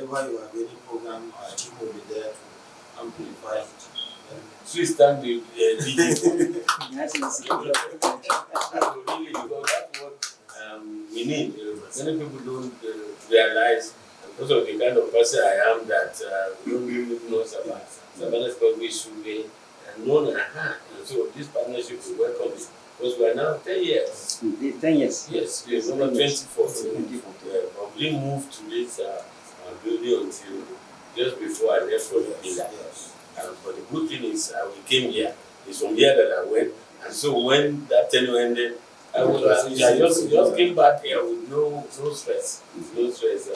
whenever you have any program, our team will be there to amplify it. Swiss stand the DJ. Really, because that's what we need. Many people don't realize, because of the kind of person I am, that we don't really know Savannah should be known and hand. So this partnership will welcome it. Because we are now 10 years. 10 years? Yes, yes, over 2014. But we didn't move to this building until just before I left for the villa. But the good thing is we came here. It's from here that I went. And so when that tenure ended, I just came back here with no stress. No stress.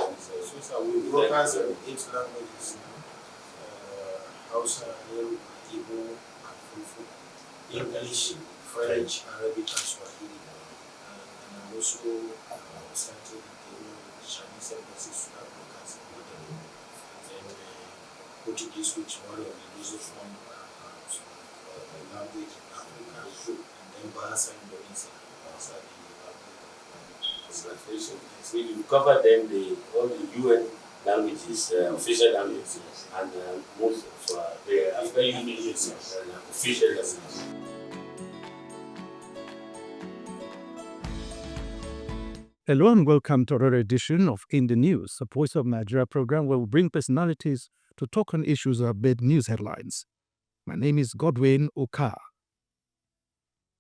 So we broadcast in 8 languages. Hausa, Igbo, and Fufu. English, French, Arabic, and Swahili. And I'm also started in Chinese embassies to have broadcasting and then Portuguese, which one of the users from language in Africa, and then Bahasa Indonesia. So you cover then all the UN languages, official languages, and most of the African Union official languages. Hello and welcome to another edition of In the News, a Voice of Nigeria program where we bring personalities to talk on issues that have made news headlines. My name is Godwin Oka.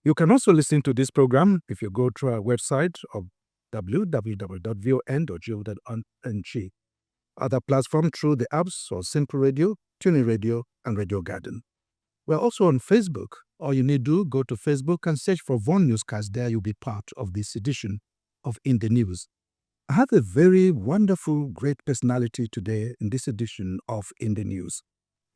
You can also listen to this program if you go to our website of www.von.gov.ng. Other platforms through the apps or Simple Radio, TuneIn Radio, and Radio Garden. We're also on Facebook. All you need to do, go to Facebook and search for Von Newscast. There you'll be part of this edition of In the News. I have a very wonderful, great personality today in this edition of In the News.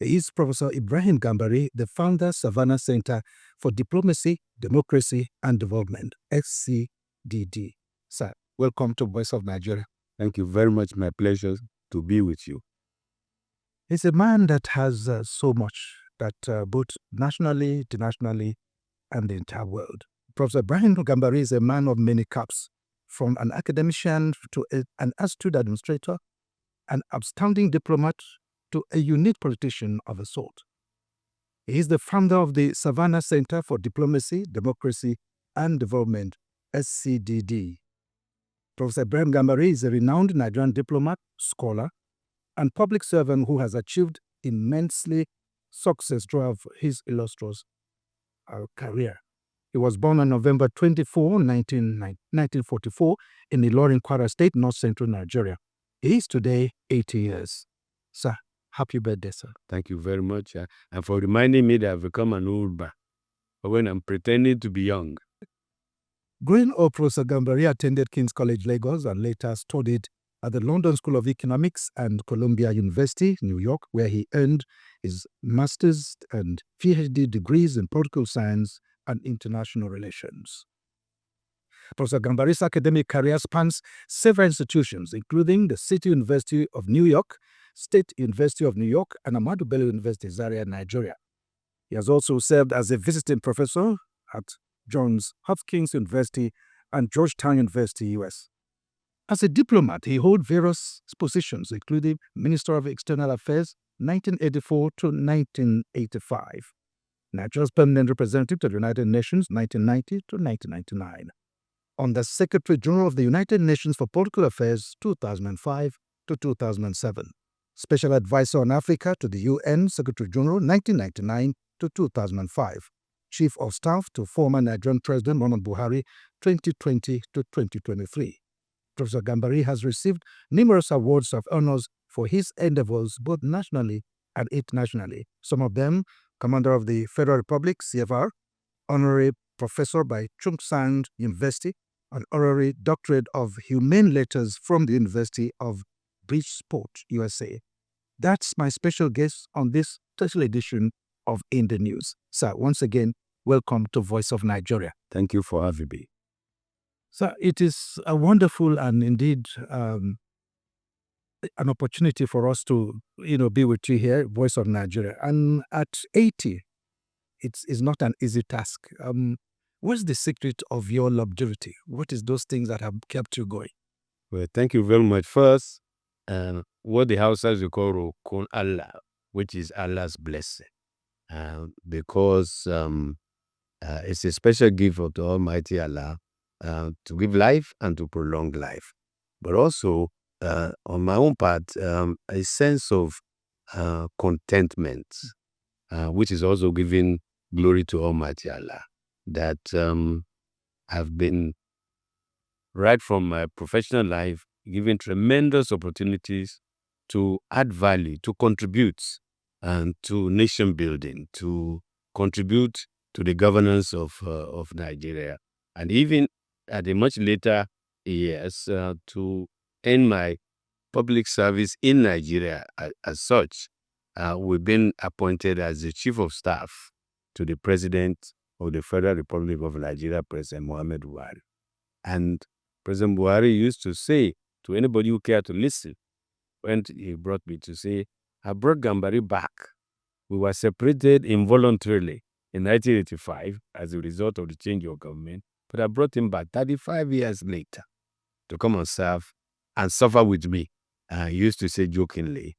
He is Professor Ibrahim Gambari, the founder Savannah Centre for Diplomacy, Democracy and Development, SCDDD. Sir, welcome to Voice of Nigeria. Thank you very much. My pleasure to be with you. He's a man that has so much, that both nationally, internationally, and the entire world. Professor Ibrahim Gambari is a man of many caps, from an academician to an astute administrator, an outstanding diplomat, to a unique politician of a sort. He is the founder of the Savannah Centre for Diplomacy, Democracy and Development, SCDDD. Professor Ibrahim Gambari is a renowned Nigerian diplomat, scholar, and public servant who has achieved immensely success throughout his illustrious career. He was born on November 24, 1944 in Ilorin, Kwara State, North Central Nigeria. He is today 80 years. Sir, happy birthday, sir. Thank you very much. And for reminding me that I've become an old man when I'm pretending to be young. Growing up, Professor Gambari attended King's College, Lagos, and later studied at the London School of Economics and Columbia University, New York, where he earned his master's and PhD degrees in political science and international relations. Professor Gambari's academic career spans several institutions, including the City University of New York, State University of New York, and Muhammadu Buhari University, Zaria, Nigeria. He has also served as a visiting professor at Johns Hopkins University and Georgetown University, US. As a diplomat, he held various positions, including Minister of External Affairs, 1984 to 1985, Nigeria's permanent representative to the United Nations, 1990 to 1999, under Secretary General of the United Nations for Political Affairs, 2005 to 2007, Special Advisor on Africa to the UN Secretary General, 1999 to 2005, Chief of Staff to former Nigerian President Muhammadu Buhari, 2020 to 2023. Professor Gambari has received numerous awards of honors for his endeavors both nationally and internationally. Some of them, Commander of the Federal Republic, CFR, Honorary Professor by Chung-Sang University, an Honorary Doctorate of Humane Letters from the University of Bridgeport, USA. That's my special guest on this special edition of In the News. Sir, once again, welcome to Voice of Nigeria. Thank you for having me. Sir, it is a wonderful and indeed an opportunity for us to, be with you here, Voice of Nigeria. And at 80, it's not an easy task. What's the secret of your longevity? What is those things that have kept you going? Well, thank you very much. First, what the Hausas will call Rokun Allah, which is Allah's blessing. Because it's a special gift of the Almighty Allah to give life and to prolong life. But also, on my own part, a sense of contentment, which is also giving glory to Almighty Allah, that I've been, right from my professional life, given tremendous opportunities to add value, to contribute to nation building, to contribute to the governance of Nigeria, and even at a much later years to end my public service in Nigeria as such. We've been appointed as the Chief of Staff to the President of the Federal Republic of Nigeria, President Muhammadu Buhari. And President Buhari used to say to anybody who cared to listen, when he brought me, to say, I brought Gambari back. We were separated involuntarily in 1985 as a result of the change of government, but I brought him back 35 years later to come and serve and suffer with me. He used to say jokingly,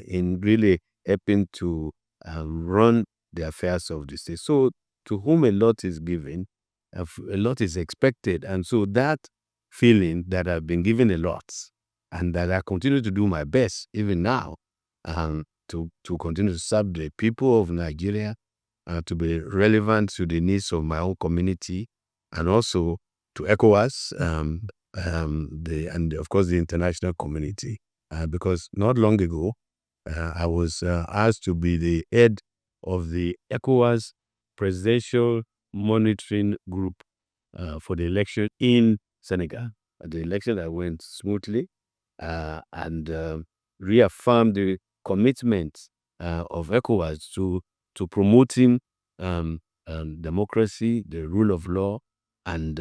in really helping to run the affairs of the state. So to whom a lot is given, a lot is expected. And so that feeling that I've been given a lot and that I continue to do my best even now to continue to serve the people of Nigeria, to be relevant to the needs of my own community, and also to ECOWAS, and of course the international community. Because not long ago, I was asked to be the head of the ECOWAS Presidential Monitoring Group for the election in Senegal. The election that went smoothly and reaffirmed the commitment of ECOWAS to promoting democracy, the rule of law, and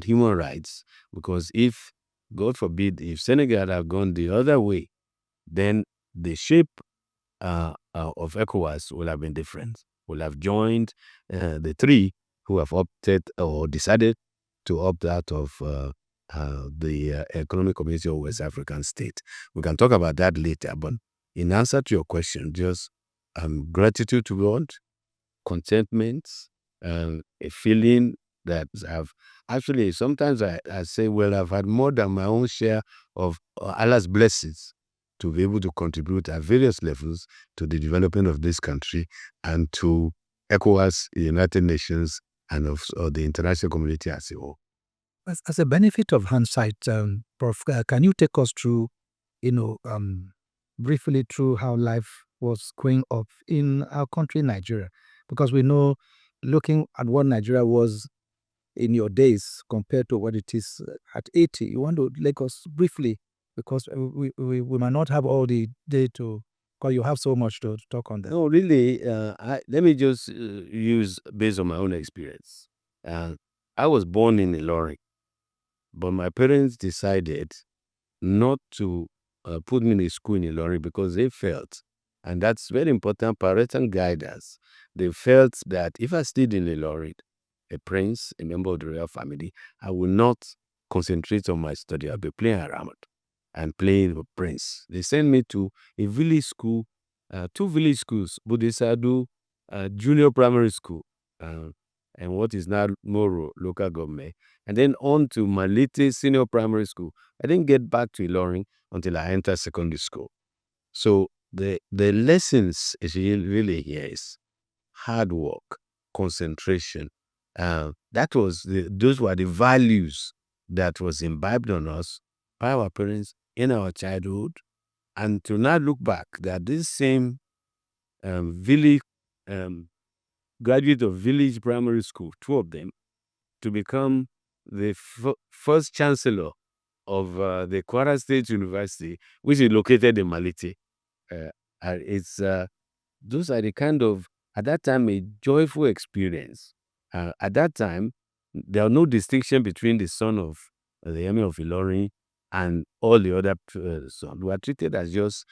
human rights. Because if, God forbid, if Senegal had gone the other way, then the shape of ECOWAS will have been different. Will have joined the three who have opted or decided to opt out of the Economic Community of West African State. We can talk about that later, but in answer to your question, just gratitude to God, contentment, a feeling that I've actually, sometimes I say, well, I've had more than my own share of Allah's blessings to be able to contribute at various levels to the development of this country and to ECOWAS, the United Nations, and of the international community as a whole. As a benefit of hindsight, Prof, can you take us through, briefly through how life was going up in our country, Nigeria? Because we know, looking at what Nigeria was in your days compared to what it is at 80, you want to take us briefly, because we might not have all the day to, because you have so much to talk on that. No, really, let me just use based on my own experience. I was born in Ilorin, but my parents decided not to put me in a school in Ilorin because they felt, and that's very important, parental guidance, they felt that if I stayed in Ilorin, a prince, a member of the royal family, I will not concentrate on my study. I'll be playing around and playing with prince. They sent me to a village school, 2 village schools, Budesadu Junior Primary School, and what is now Moro local government, and then on to Malete Senior Primary School. I didn't get back to Ilorin until I entered secondary school. So the lessons is really here is hard work, concentration. Those were the values that was imbibed on us by our parents in our childhood, and to now look back that this same village graduate of village primary school, 2 of them, to become the first chancellor of the Kwara State University, which is located in Malete. Those are the kind of, at that time, a joyful experience. At that time, there was no distinction between the son of the Emir of Ilorin and all the other sons. We are treated as just,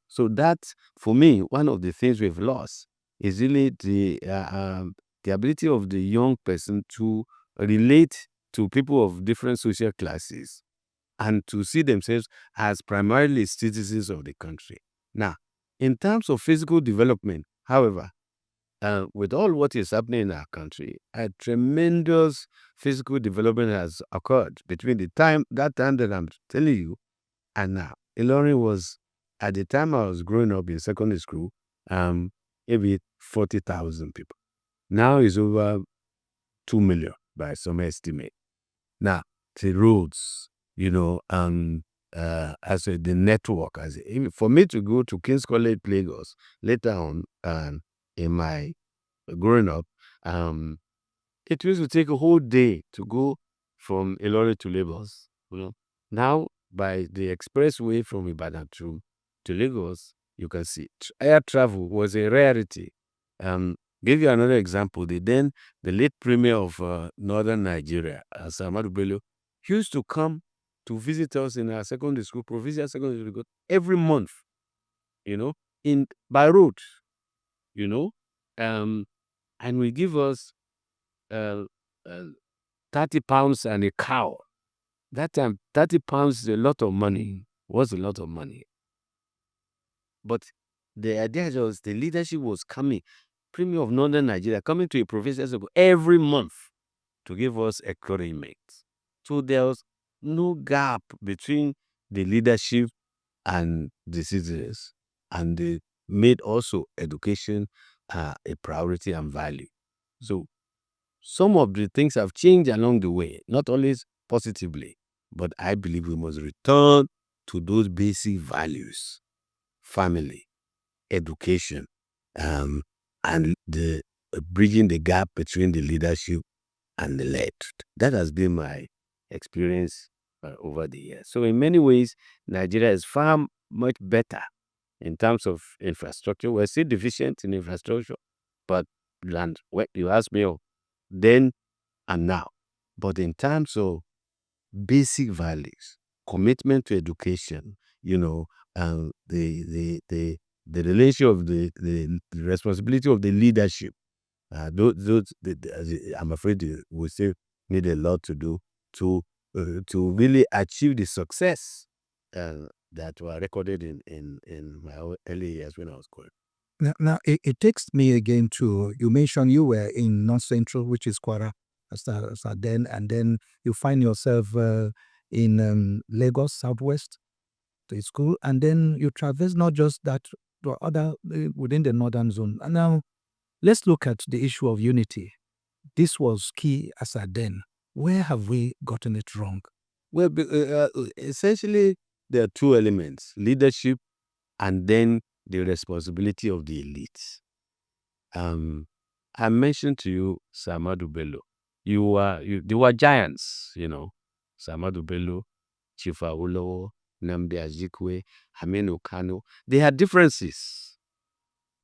So that, for me, one of the things we've lost is really the ability of the young person to relate to people of different social classes and to see themselves as primarily citizens of the country. Now, in terms of physical development, however, with all what is happening in our country, a tremendous physical development has occurred between that time that I'm telling you and now. Ilorin was, at the time I was growing up in secondary school, maybe 40,000 people. Now it's over 2 million by some estimate. Now, the roads, the network, for me to go to King's College, Lagos, later on, in my growing up, it used to take a whole day to go from Ilorin to Lagos. Now, by the expressway from Ibadan to Lagos, you can see air travel was a rarity. Give you another example. The late premier of northern Nigeria, Muhammadu Buhari, used to come to visit us in our secondary school, provincial secondary school, every month, by road, and will give us uh, uh, 30 pounds and a cow. That time, 30 pounds is a lot of money, was a lot of money. But the idea was the leadership was coming, Premier of Northern Nigeria, coming to a provincial school every month to give us encouragement. So there was no gap between the leadership and the citizens, and they made also education a priority and value. So some of the things have changed along the way, not always positively, but I believe we must return to those basic values: family, education, and the bridging the gap between the leadership and the led. That has been my experience over the years. So in many ways, Nigeria is far much better in terms of infrastructure. We're still deficient in infrastructure, but when you ask me, then and now. But in terms of basic values, commitment to education, the relation of the responsibility of the leadership, I'm afraid we still need a lot to do to really achieve the success that were recorded in my early years when I was growing. Now it takes me again to, you mentioned you were in North Central, which is Kwara, then, and then you find yourself in Lagos, Southwest, to a school, and then you traverse not just that, to other within the northern zone. And now let's look at the issue of unity. This was key as a then. Where have we gotten it wrong? Well, essentially, there are two elements: leadership and then the responsibility of the elites. I mentioned to you Muhammadu Buhari. They were giants, Muhammadu Buhari, Chief Awolowo, Nnamdi Azikiwe, Aminu Kano. They had differences,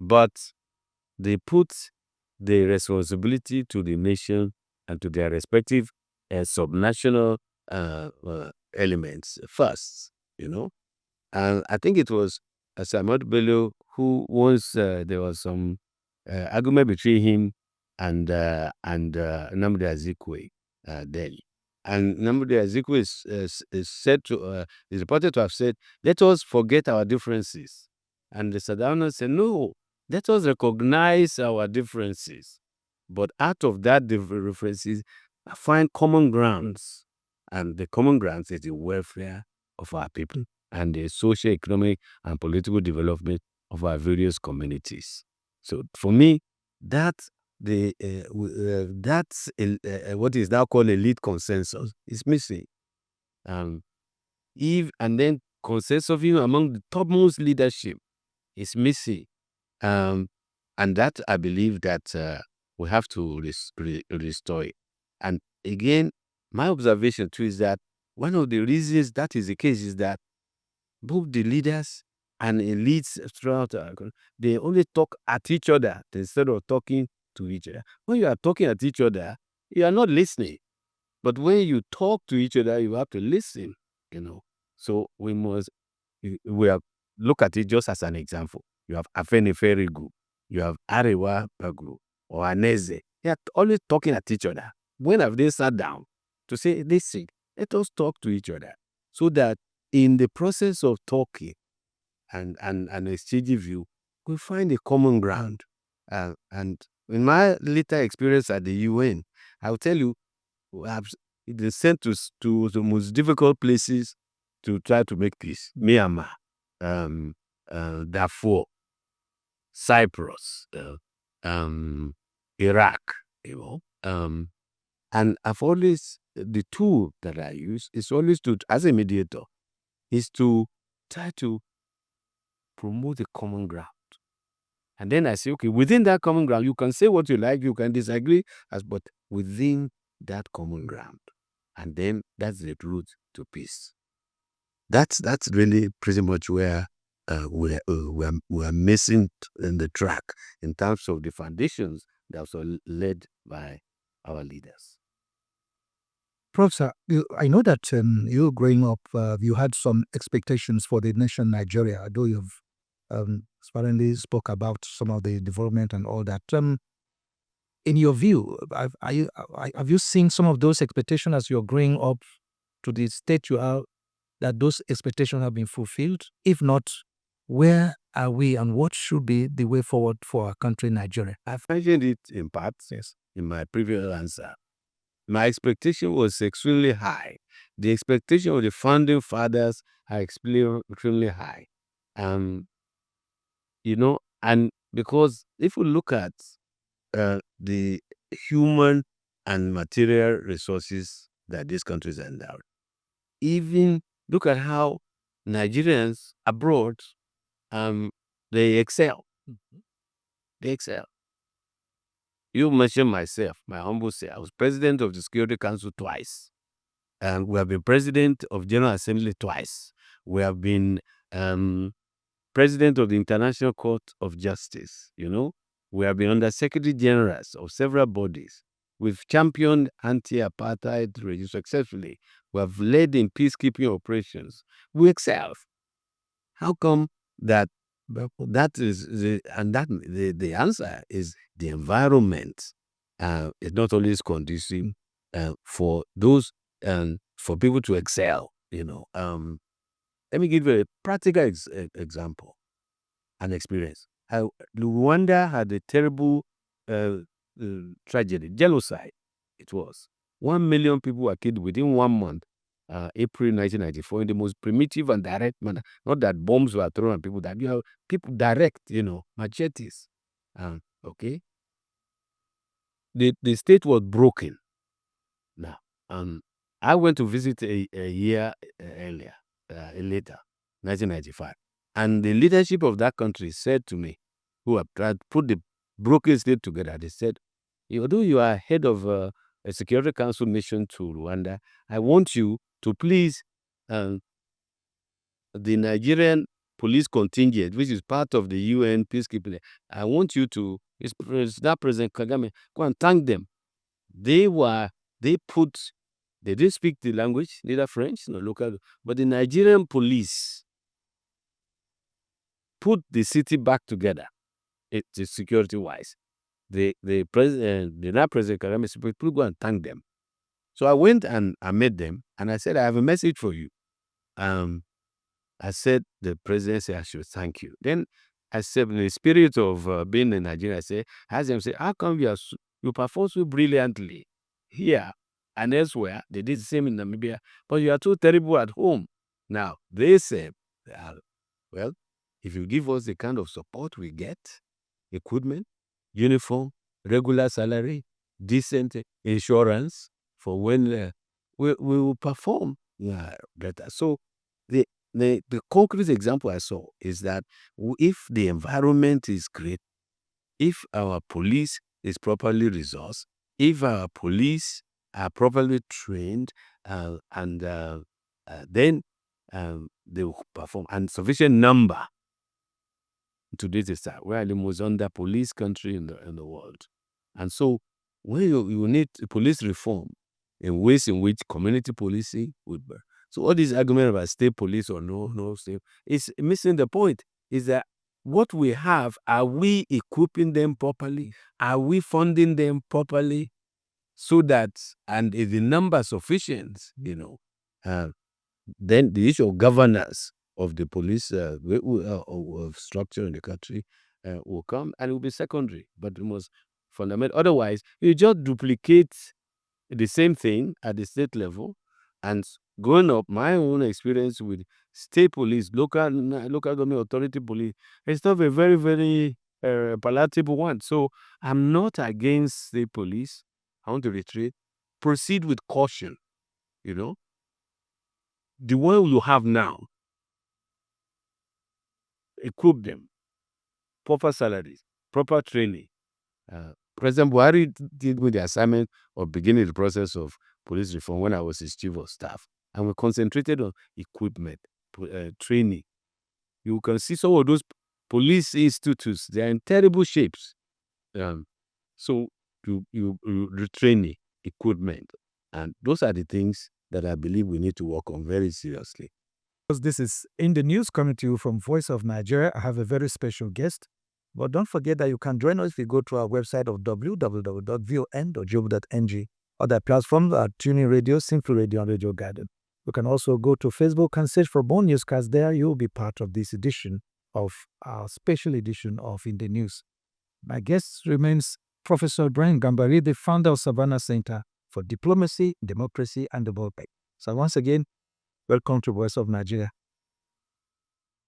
but they put the responsibility to the nation and to their respective subnational elements first, And I think it was Muhammadu Buhari who once there was some argument between him and Nnamdi Azikiwe then. And Nnamdi Azikiwe is reported to have said, "Let us forget our differences." And the Savannah said, "No, let us recognize our differences. But out of that differences, find common grounds." And the common grounds is the welfare of our people and the social, economic, and political development of our various communities. So for me, that's what is now called elite consensus is missing. And then consensus among the topmost leadership is missing. And that I believe that we have to restore it. And again, my observation too is that one of the reasons that is the case is that both the leaders and elites throughout they only talk at each other instead of talking to each other. When you are talking at each other, you are not listening. But when you talk to each other, you have to listen, So we have look at it just as an example. You have Afenifere group, you have Arewa group, or Aneze. They are always talking at each other. When have they sat down to say, listen, let us talk to each other? so that in the process of talking and exchanging view, we find a common ground. And in my later experience at the UN, I'll tell you, I've been sent to the most difficult places to try to make peace. Myanmar, Darfur, Cyprus, Iraq, and I've always, the tool that I use is always to, as a mediator, is to try to promote a common ground. And then I say, okay, within that common ground, you can say what you like, you can disagree, but within that common ground. And then that's the route to peace. That's really pretty much where we're missing in the track in terms of the foundations that were led by our leaders. Professor, I know that you growing up, you had some expectations for the nation Nigeria, though you've sparingly spoke about some of the development and all that. In your view, have you seen some of those expectations as you're growing up to the state you are, that those expectations have been fulfilled? If not, where are we and what should be the way forward for our country, Nigeria? I've mentioned it in part, Yes, in my previous answer. My expectation was extremely high. The expectation of the founding fathers are extremely high. And because if we look at the human and material resources that these countries endowed, even look at how Nigerians abroad, they excel. They excel. You mentioned myself, my humble self. I was president of the Security Council twice. And we have been president of General Assembly twice. We have been president of the International Court of Justice. We have been under secretary generals of several bodies. We've championed anti-apartheid regime successfully. We have led in peacekeeping operations. We excel. How come that? That is the answer is the environment. It's not always conducive for those for people to excel. Let me give you a practical example, an experience. Rwanda had a terrible tragedy, genocide. It was 1 million people were killed within 1 month. April 1994, in the most primitive and direct manner. Not that bombs were thrown at people, that people direct, machetes. Okay. The state was broken. Now, I went to visit a year earlier, later, 1995. And the leadership of that country said to me, who have tried to put the broken state together, they said, although you are head of a Security Council mission to Rwanda, I want you to please the Nigerian police contingent, which is part of the UN peacekeeping. I want you to, that President Kagame, go and thank them. They didn't speak the language, neither French nor local, but the Nigerian police put the city back together, security-wise. The now President Kagame said, please go and thank them. So I went and I met them, and I said, I have a message for you. I said, the president said I should thank you. Then I said, in the spirit of being in Nigeria, I asked them, how come you perform so brilliantly here and elsewhere? They did the same in Namibia, but you are too terrible at home. Now, they said, well, if you give us the kind of support we get, equipment, uniform, regular salary, decent insurance for when we will perform better. So the concrete example I saw is that if the environment is great, if our police is properly resourced, if our police are properly trained, and then they will perform, and sufficient number. Today we are the most under police country in the world. And so when you need police reform in ways in which community policing would be. So all these arguments about state police or no state is missing the point. Is that what we have, are we equipping them properly? Are we funding them properly? So that, and is the number sufficient, then the issue of governance of the police of structure in the country will come, and it will be secondary, but it must fundamental. Otherwise, you just duplicate the same thing at the state level. And growing up, my own experience with state police, local government authority police, it's not a very, very palatable one. So I'm not against state police. I want to reiterate, proceed with caution. The one you have now, equip them, proper salaries, proper training. President Buhari did with the assignment of beginning the process of police reform when I was his chief of staff, and we concentrated on equipment, training. You can see some of those police institutes; they are in terrible shapes. So you retraining, equipment, and those are the things that I believe we need to work on very seriously. Because this is In the News coming to you from Voice of Nigeria. I have a very special guest. But don't forget that you can join us if you go to our website of www.von.gov.ng. Other platforms are Tuning Radio, Simple Radio, and Radio Garden. You can also go to Facebook and search for more newscasts there. You will be part of this edition of our special edition of In the News. My guest remains Professor Ibrahim Gambari, the founder of Savannah Centre for Diplomacy, Democracy, and Development. So once again, welcome to Voice of Nigeria.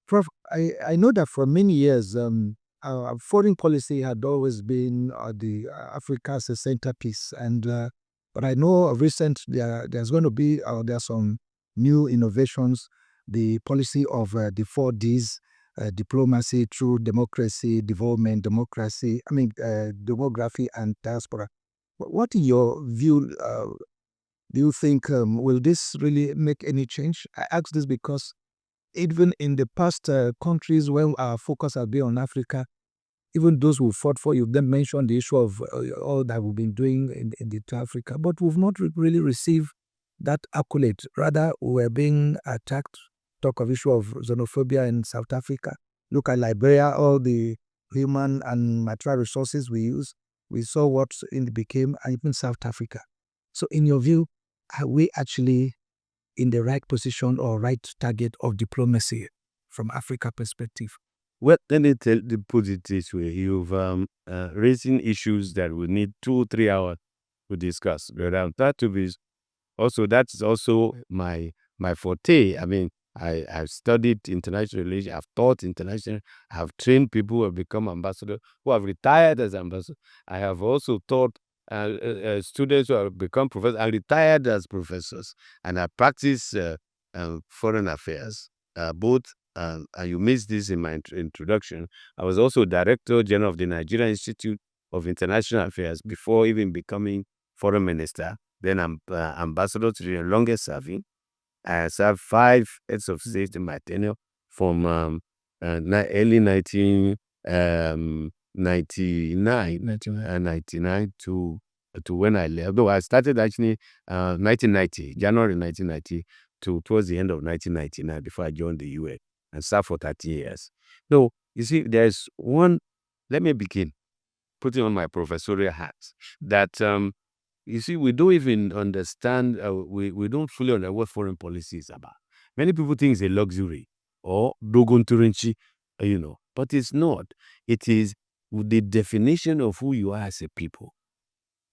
Prof, I know that for many years, our foreign policy had always been the Africa as a centerpiece, but I know recently there's going to be there's some new innovations. The policy of the 4Ds, diplomacy through democracy, development, demography, and diaspora. What in your view do you think will this really make any change? I ask this because even in the past countries where our focus has been on Africa, even those who fought for, you then mentioned the issue of all that we've been doing in Africa, but we've not really received that accolade. Rather, we're being attacked. Talk of issue of xenophobia in South Africa. Look at Liberia, all the human and material resources we use. We saw what it became, and even South Africa. So in your view, are we actually in the right position or right target of diplomacy from Africa perspective? Well, let me put it this way. You've raising issues that we need 2-3 hours to discuss. But that's also my forte. I mean, I've studied international relations, I've taught international, I've trained people who have become ambassadors, who have retired as ambassadors. I have also taught students who have become professors and retired as professors. And I practice foreign affairs, both, and you missed this in my introduction. I was also Director General of the Nigerian Institute of International Affairs before even becoming Foreign Minister. Then I'm ambassador to the longest serving. I served 5 heads of state in my tenure from early 1999 to when I left. Though I started actually 1990, January 1990 to towards the end of 1999 before I joined the UN and served for 30 years. So you see, there's one. Let me begin putting on my professorial hat that you see, we don't even understand, we don't fully understand what foreign policy is about. Many people think it's a luxury or dogon turinchi, but it's not. It is the definition of who you are as a people.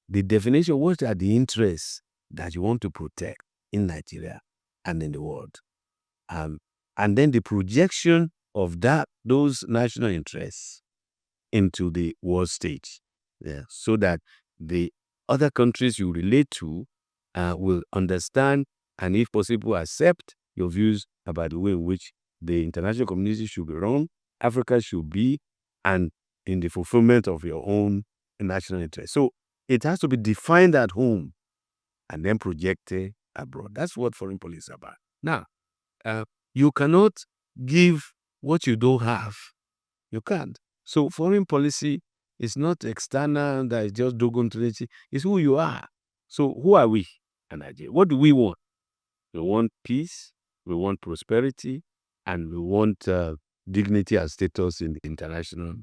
The definition of what are the interests that you want to protect in Nigeria and in the world. And then the projection of those national interests into the world stage, so that the other countries you relate to will understand and, if possible, accept your views about the way in which the international community should be run, Africa should be, and in the fulfillment of your own national interest. So it has to be defined at home and then projected abroad. That's what foreign policy is about. Now, you cannot give what you don't have. You can't. So foreign policy is not external, that is just dogon turinchi. It's who you are. So who are we in Nigeria? What do we want? We want peace, we want prosperity, and we want dignity and status in the international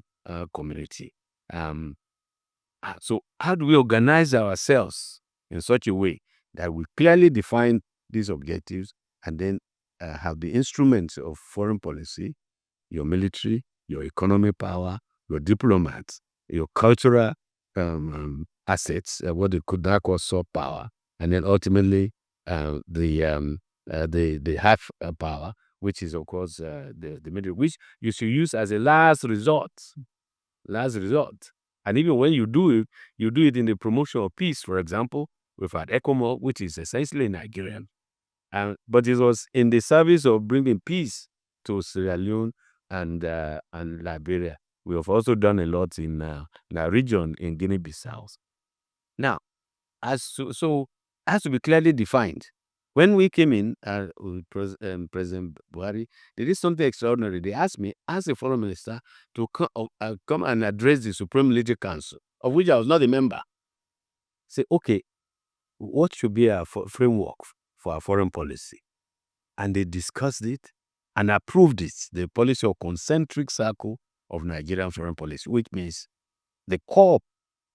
community. So how do we organize ourselves in such a way that we clearly define these objectives and then have the instruments of foreign policy, your military, your economic power, your diplomats, your cultural assets, what they could now call soft power, and then ultimately the half power, which is of course the middle, which you should use as a last resort. Last resort. And even when you do it in the promotion of peace. For example, we've had ECOMOG, which is essentially Nigerian, but it was in the service of bringing peace to Sierra Leone and Liberia. We have also done a lot in the region in Guinea-Bissau. Now, so has to be clearly defined. When we came in with President Buhari, they did something extraordinary. They asked me, as a foreign minister, to come and address the Supreme Military Council, of which I was not a member. Say, okay, what should be our framework for our foreign policy? And they discussed it and approved it, the policy of concentric circle of Nigerian foreign policy, which means the core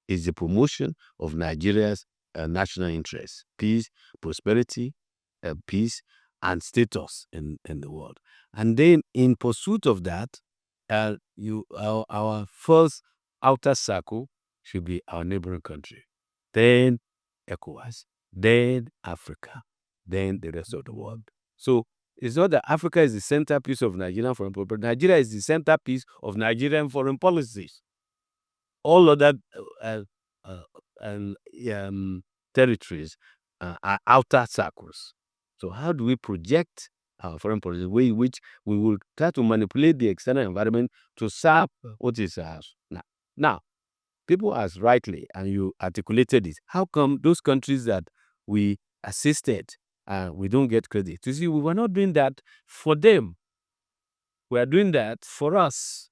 is the promotion of Nigeria's national interests, peace, prosperity, peace, and status in the world. And then in pursuit of that, our first outer circle should be our neighboring country, then ECOWAS, then Africa, then the rest of the world. So it's not that Africa is the centerpiece of Nigerian foreign policy, but Nigeria is the centerpiece of Nigerian foreign policies. All other territories are outer circles. So how do we project our foreign policy, way in which we will try to manipulate the external environment to serve what is ours? Now, people ask rightly, and you articulated it, how come those countries that we assisted, we don't get credit? You see, we were not doing that for them. We are doing that for us,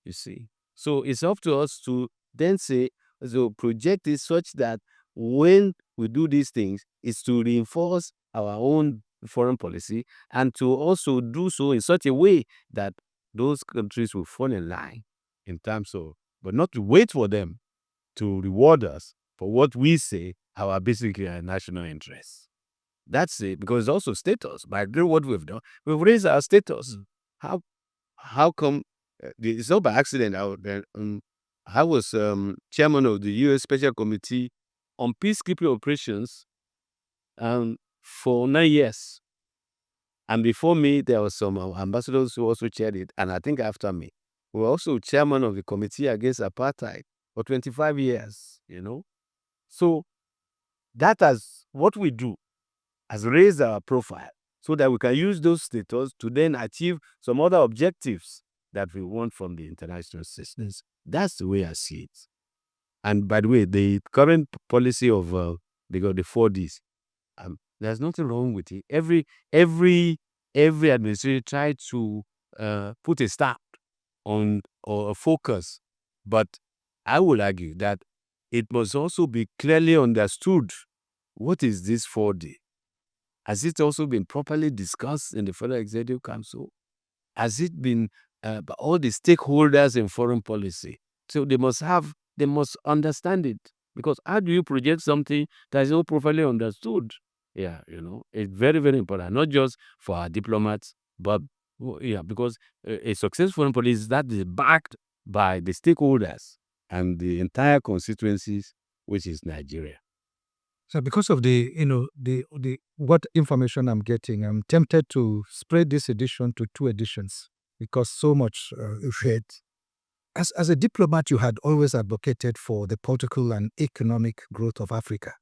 you see. So it's up to us to then say, so project it such that when we do these things, it's to reinforce our own foreign policy and to also do so in such a way that those countries will fall in line in terms of, but not to wait for them to reward us for what we say our basic national interests. That's it, because it's also status. By doing what we've done, we've raised our status. How come? It's not by accident. I was chairman of the U.S. Special Committee on Peacekeeping Operations for 9 years. And before me, there were some ambassadors who also chaired it. And I think after me, we were also chairman of the Committee Against Apartheid for 25 years, So that has, what we do has raised our profile so that we can use those status to then achieve some other objectives that we want from the international systems. That's the way I see it. And by the way, the current policy of the 4Ds, there's nothing wrong with it. Every administration tried to put a stamp on or a focus, but I will argue that it must also be clearly understood, what is this 4D? Has it also been properly discussed in the Federal Executive Council? Has it been by all the stakeholders in foreign policy? So they must understand it. Because how do you project something that is not properly understood? Yeah, it's very, very important, not just for our diplomats, but because a successful foreign policy is that is backed by the stakeholders and the entire constituencies, which is Nigeria. So because of the what information I'm getting, I'm tempted to spread this edition to 2 editions because so much read. As a diplomat, you had always advocated for the political and economic growth of Africa.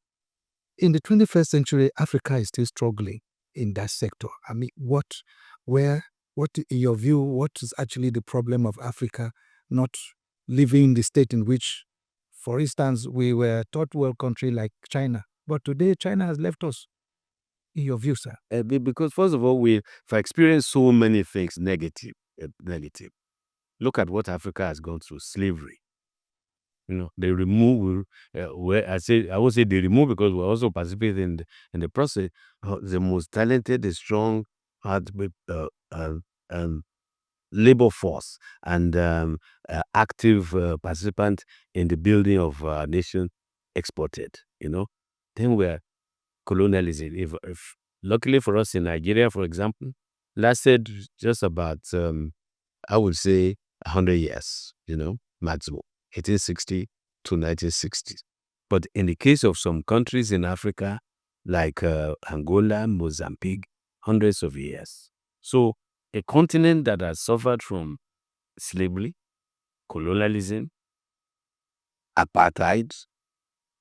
In the 21st century, Africa is still struggling in that sector. I mean, what in your view, what is actually the problem of Africa not living the state in which, for instance, we were a third world country like China, but today China has left us? In your view, sir? Because first of all, we've experienced so many things negative. Look at what Africa has gone through: slavery. They remove. I would say they remove because we're also participating in the process. The most talented, the strong, labor force and active participant in the building of our nation exported. Then we're colonialism. If luckily for us in Nigeria, for example, lasted just about, I would say, 100 years, maximum, 1860 to 1960. But in the case of some countries in Africa, like Angola, Mozambique, hundreds of years. So a continent that has suffered from slavery, colonialism, apartheid,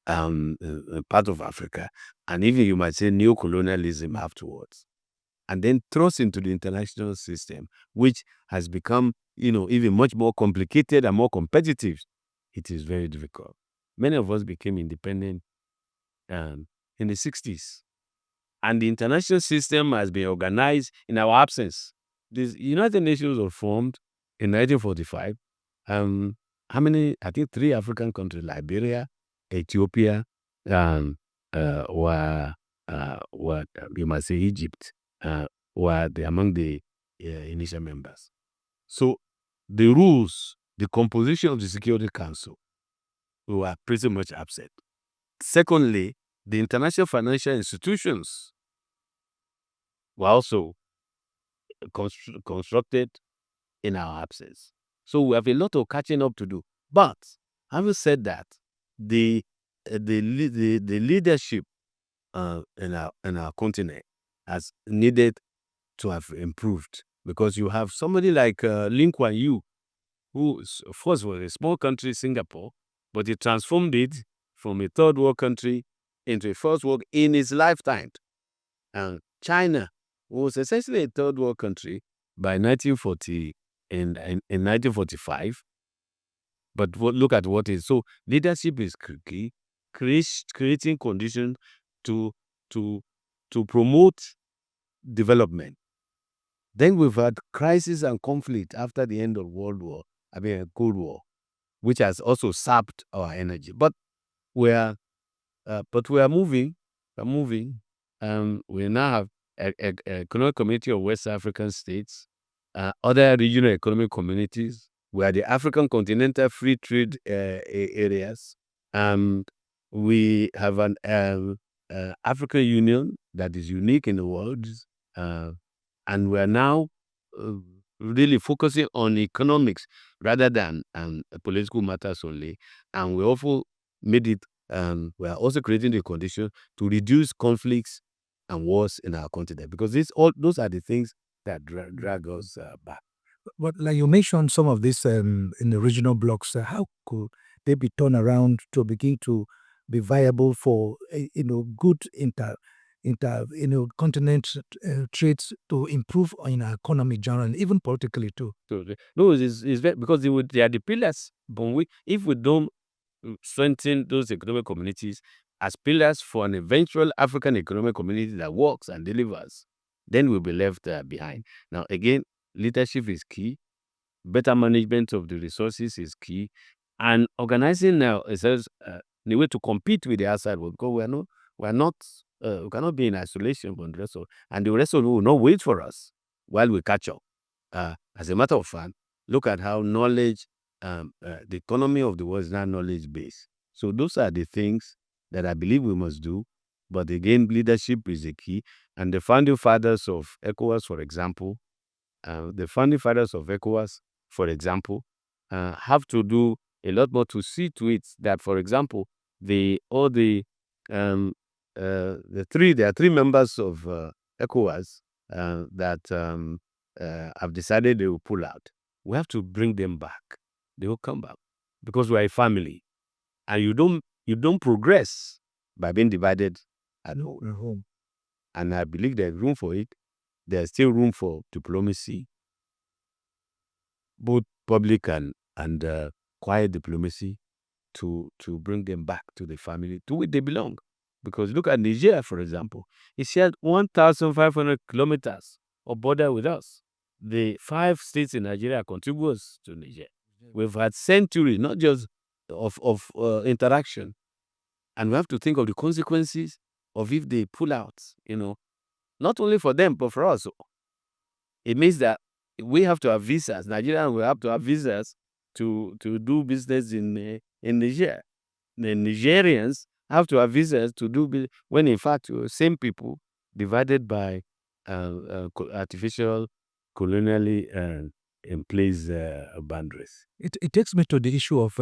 part of Africa, and even you might say neo-colonialism afterwards, and then thrust into the international system, which has become, even much more complicated and more competitive. It is very difficult. Many of us became independent in the 60s. And the international system has been organized in our absence. The United Nations was formed in 1945. How many? I think 3 African countries: Liberia, Ethiopia, were you might say Egypt, were among the initial members. So the rules, the composition of the Security Council were pretty much absent. Secondly, the international financial institutions were also constructed in our absence. So we have a lot of catching up to do. But having said that, the leadership in our continent has needed to have improved, because you have somebody like Lee Kuan Yew, who first was a small country, Singapore, but he transformed it from a third world country into a first world in his lifetime. And China was essentially a third world country by 1940 in 1945. But look at what is. So leadership is key, creating conditions to promote development. Then we've had crisis and conflict after the end of Cold War, which has also sapped our energy. But we are moving. We're moving. We now have an economic community of West African states, other regional economic communities. We are the African Continental Free Trade areas. We have an African Union that is unique in the world. And we are now really focusing on economics rather than political matters only. And we also made it, we are also creating the condition to reduce conflicts and wars in our continent, because those are the things that drag us back. But like you mentioned some of this in the regional blocks, how could they be turned around to begin to be viable for good continent trades to improve in our economy generally, and even politically too? No, it's because they are the pillars. But if we don't strengthen those economic communities as pillars for an eventual African economic community that works and delivers, then we'll be left behind. Now, again, leadership is key. Better management of the resources is key. And organizing now is a way to compete with the outside world, because we cannot be in isolation from the rest of, and the rest of the world will not wait for us while we catch up. As a matter of fact, look at how knowledge, the economy of the world is now knowledge-based. So those are the things that I believe we must do. But again, leadership is the key. And the founding fathers of ECOWAS, for example, have to do a lot more to see to it that, for example, there are 3 members of ECOWAS that have decided they will pull out. We have to bring them back. They will come back, because we are a family, and you don't progress by being divided at home. And I believe there's room for it. There's still room for diplomacy, both public and quiet diplomacy, to bring them back to the family to which they belong. Because look at Nigeria, for example. It shared 1,500 kilometers of border with us. The 5 states in Nigeria are contiguous to Niger. We've had centuries, not just of interaction. And we have to think of the consequences of if they pull out, not only for them, but for us. It means that we have to have visas. Nigerians will have to have visas to do business in Niger. The Nigerians have to have visas to do business, when in fact, same people divided by artificial, colonially in place boundaries. It takes me to the issue of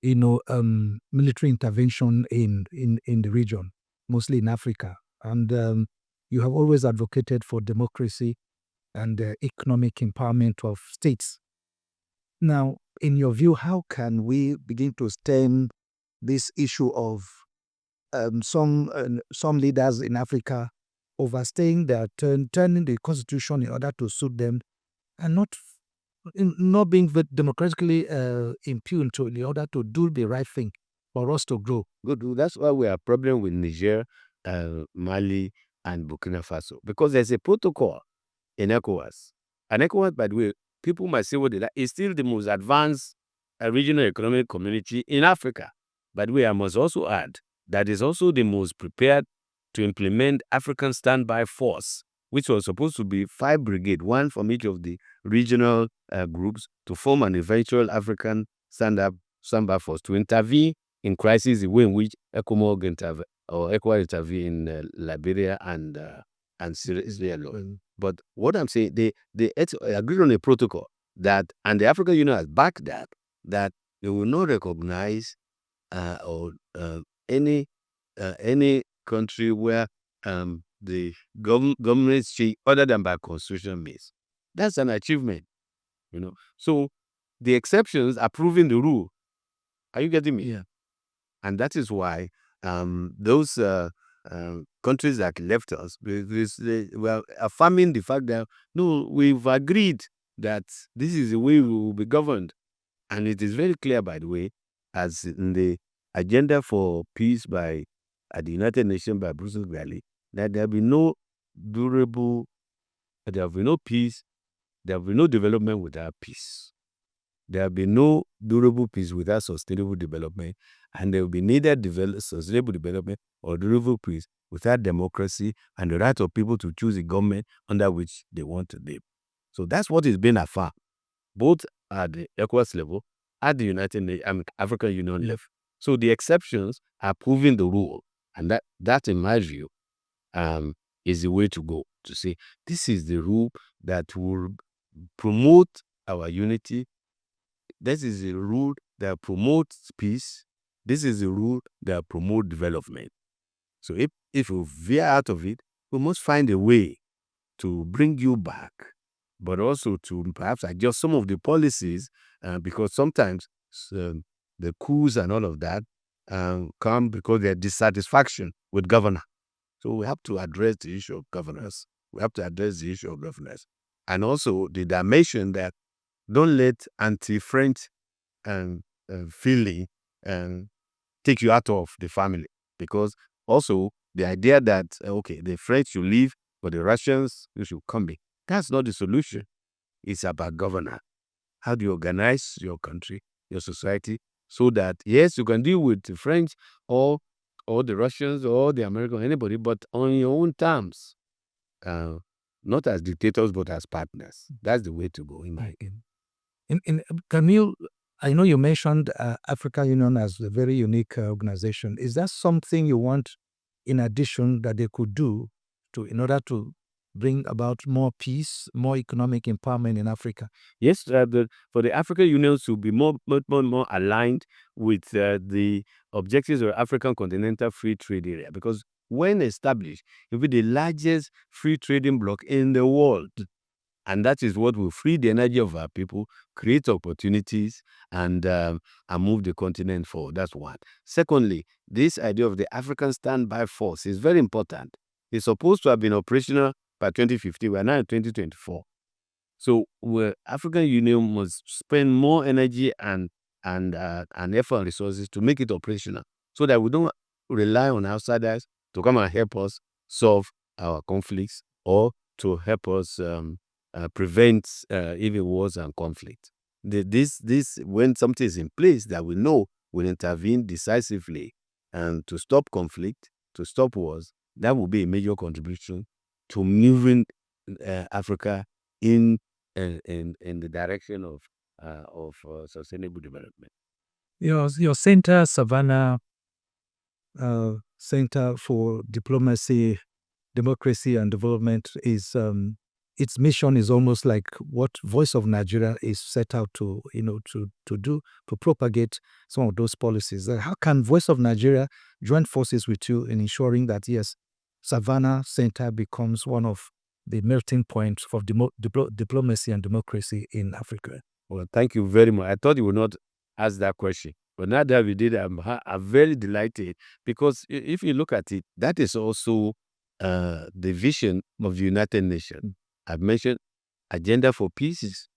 military intervention in the region, mostly in Africa, and you have always advocated for democracy and economic empowerment of states. Now, in your view, how can we begin to stem this issue of some leaders in Africa overstaying their turn, turning the constitution in order to suit them, and not being democratically impugned in order to do the right thing for us to grow? Good. That's why we have a problem with Niger, Mali, and Burkina Faso, because there's a protocol in ECOWAS. And ECOWAS, by the way, people might say what they like, is still the most advanced regional economic community in Africa. By the way, I must also add that is also the most prepared to implement African standby force, which was supposed to be 5 brigades, 1 from each of the regional groups, to form an eventual African standby force to intervene in crisis, the way in which ECOWAS intervene in Liberia and Sierra Leone. But what I'm saying, they agreed on a protocol that, and the African Union has backed that they will not recognize any country where the government change other than by constitutional means. That's an achievement, So the exceptions are proving the rule. Are you getting me? Yeah. And that is why those countries that left us, they were affirming the fact that, no, we've agreed that this is the way we will be governed. And it is very clear, by the way, as in the agenda for peace at the United Nations by Brussels Valley, that there will be no peace, there will be no development without peace. There will be no durable peace without sustainable development, and there will be neither sustainable development or durable peace without democracy and the right of people to choose a government under which they want to live. So that's what is being affirmed, both at the ECOWAS level, at the African Union level. So the exceptions are proving the rule, and that in my view, is the way to go, to say this is the rule that will promote our unity. This is the rule that promotes peace. This is the rule that promotes development. So if we veer out of it, we must find a way to bring you back, but also to perhaps adjust some of the policies, because sometimes the coups and all of that come because there's dissatisfaction with governor. So we have to address the issue of governance. And also the dimension that don't let anti-French feeling take you out of the family. Because also the idea that, the French should leave, but the Russians should come in. That's not the solution. It's about governance. How do you organize your country, your society, so that, yes, you can deal with the French or the Russians or the Americans, anybody, but on your own terms. Not as dictators, but as partners. That's the way to go, in my opinion. Camille, I know you mentioned African Union as a very unique organization. Is that something you want, in addition, that they could do in order to bring about more peace, more economic empowerment in Africa? Yes, for the African Union to be more aligned with the objectives of African Continental Free Trade Area, because when established, it will be the largest free trading bloc in the world. And that is what will free the energy of our people, create opportunities, and move the continent forward. That's one. Secondly, this idea of the African standby force is very important. It's supposed to have been operational by 2050. We are now in 2024. So African Union must spend more energy and effort and resources to make it operational, so that we don't rely on outsiders to come and help us solve our conflicts or to help us prevent even wars and conflict. This when something is in place that we know will intervene decisively and to stop conflict, to stop wars, that will be a major contribution to moving Africa in the direction of sustainable development. Your center, Savannah Centre for Diplomacy democracy and development is its mission is almost like what Voice of Nigeria is set out to do, to propagate some of those policies. How can Voice of Nigeria join forces with you in ensuring that, yes, Savannah Centre becomes one of the melting points for diplomacy and democracy in Africa? Well, thank you very much. I thought you would not ask that question, but now that we did, I'm very delighted, because if you look at it, that is also the vision of the United Nations. I've mentioned agenda for peace,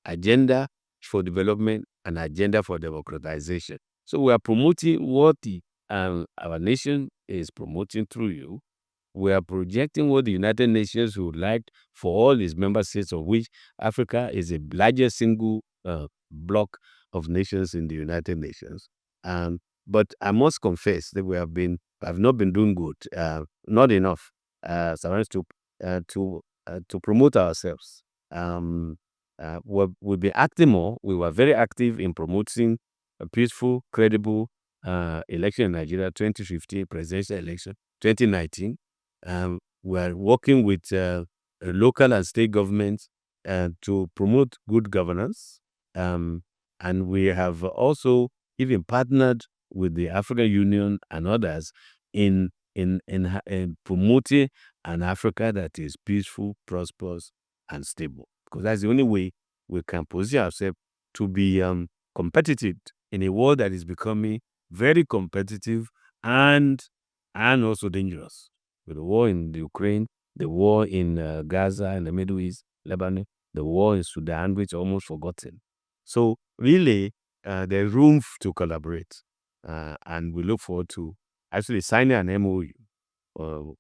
agenda for development, and agenda for democratization. So we are promoting what our nation is promoting through you. We are projecting what the United Nations would like for all its member states, of which Africa is the largest single block of nations in the United Nations. But I must confess that we have not been doing good, not enough, to promote ourselves. We've been acting more. We were very active in promoting a peaceful, credible election in Nigeria, 2015 presidential election, 2019. We are working with local and state governments to promote good governance. And we have also even partnered with the African Union and others in promoting an Africa that is peaceful, prosperous, and stable. Because that's the only way we can position ourselves to be competitive in a world that is becoming very competitive and also dangerous. With the war in Ukraine, the war in Gaza and the Middle East, Lebanon, the war in Sudan, which is almost forgotten. So really, there's room to collaborate. And we look forward to actually signing an MOU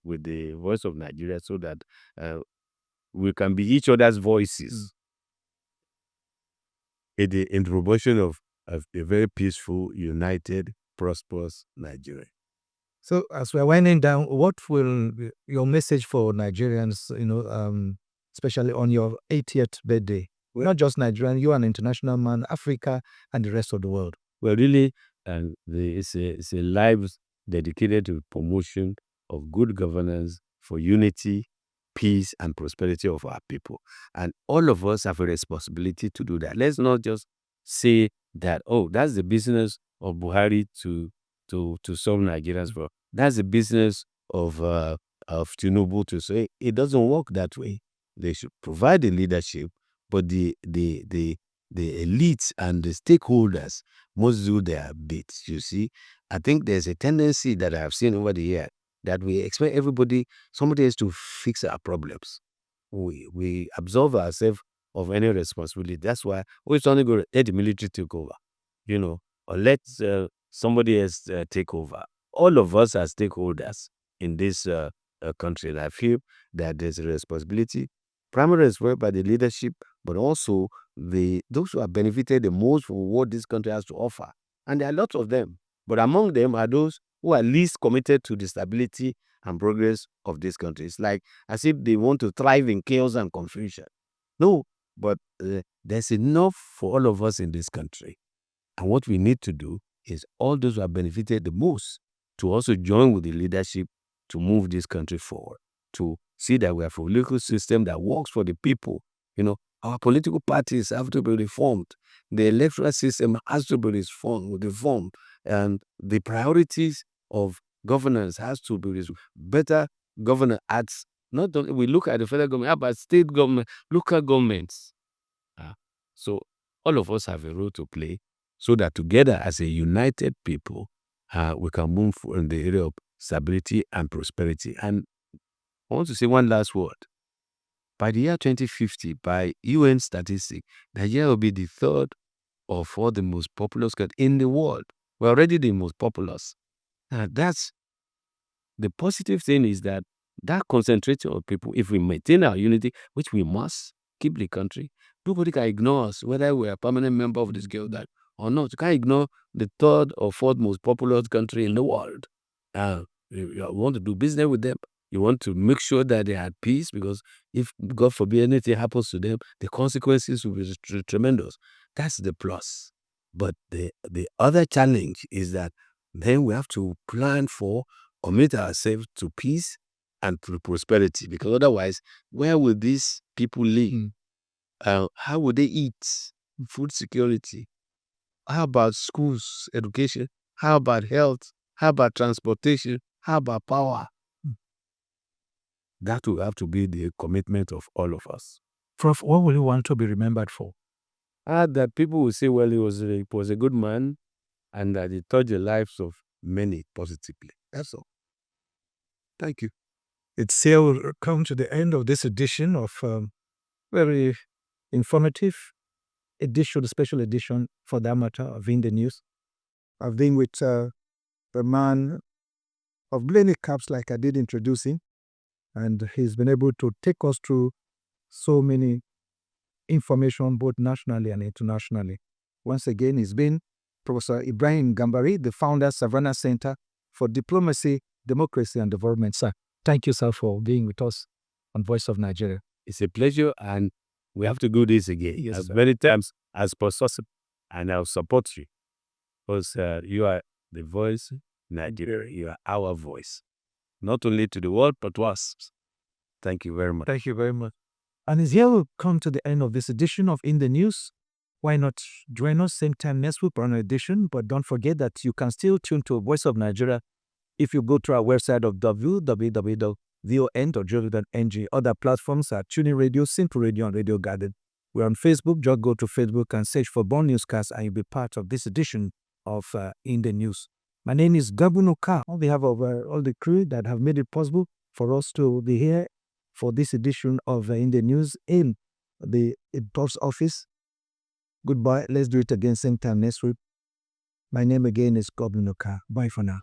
with the Voice of Nigeria, so that we can be each other's voices in the promotion of a very peaceful, united, prosperous Nigeria. So as we're winding down, what will your message for Nigerians, especially on your 80th birthday? We're not just Nigerian, you're an international man, Africa and the rest of the world. Well, really, it's a life dedicated to promotion of good governance for unity, peace, and prosperity of our people. And all of us have a responsibility to do that. Let's not just say that, oh, that's the business of Buhari to solve Nigeria's problem. That's the business of Tinubu to say. It doesn't work that way. They should provide the leadership, but the elites and the stakeholders must do their bit. You see, I think there's a tendency that I have seen over the year that we expect somebody else to fix our problems. We absolve ourselves of any responsibility. That's why we're trying to go let the military take over, or let somebody else take over. All of us are stakeholders in this country, and I feel that there's a responsibility, primarily as well by the leadership, but also those who have benefited the most from what this country has to offer. And there are lots of them. But among them are those who are least committed to the stability and progress of this country. It's like as if they want to thrive in chaos and confusion. No, but there's enough for all of us in this country. And what we need to do is all those who have benefited the most to also join with the leadership to move this country forward, to see that we have a political system that works for the people. Our political parties have to be reformed. The electoral system has to be reformed. And the priorities of governance has to be better governance acts. Not only we look at the federal government, but state government, local governments. So all of us have a role to play, so that together as a united people, we can move in the area of stability and prosperity. And I want to say one last word. By the year 2050, by UN statistics, Nigeria will be the third or fourth the most populous country in the world. We're already the most populous. That's the positive thing, is that concentration of people, if we maintain our unity, which we must keep the country, nobody can ignore us, whether we're a permanent member of this guild or not. You can't ignore the third or fourth most populous country in the world. You want to do business with them. You want to make sure that they are at peace, because if, God forbid, anything happens to them, the consequences will be tremendous. That's the plus. But the other challenge is that then we have to plan for, commit ourselves to peace and prosperity. Because otherwise, where will these people live? How would they eat? Food security. How about schools, education? How about health? How about transportation? How about power? That will have to be the commitment of all of us. Prof, what will you want to be remembered for? That people will say, well, he was a good man, and that he touched the lives of many positively. That's all. Thank you. It's here we'll come to the end of this edition of very informative edition, special edition for that matter of In the News. I've been with the man of many caps, like I did introduce him, and he's been able to take us through so many information both nationally and internationally. Once again, he's been Professor Ibrahim Gambari, the founder, Savannah Centre for Diplomacy, Democracy and Development. Sir, thank you, sir, for being with us on Voice of Nigeria. It's a pleasure, and we have to do this again as many times as possible, and I'll support you because you are the voice of Nigeria. You are our voice, not only to the world, but to us. Thank you very much. Thank you very much. And as here we'll come to the end of this edition of In the News. Why not join us same time next week for an edition? But don't forget that you can still tune to Voice of Nigeria if you go to our website of www.von.gov.ng. Other platforms are Tuning Radio, Simple Radio, and Radio Garden. We're on Facebook. Just go to Facebook and search for Born Newscast, and you'll be part of this edition of In the News. My name is Gabunoka. On behalf of all the crew that have made it possible for us to be here for this edition of In the News in the post office. Goodbye. Let's do it again same time next week. My name again is Gabunoka. Bye for now.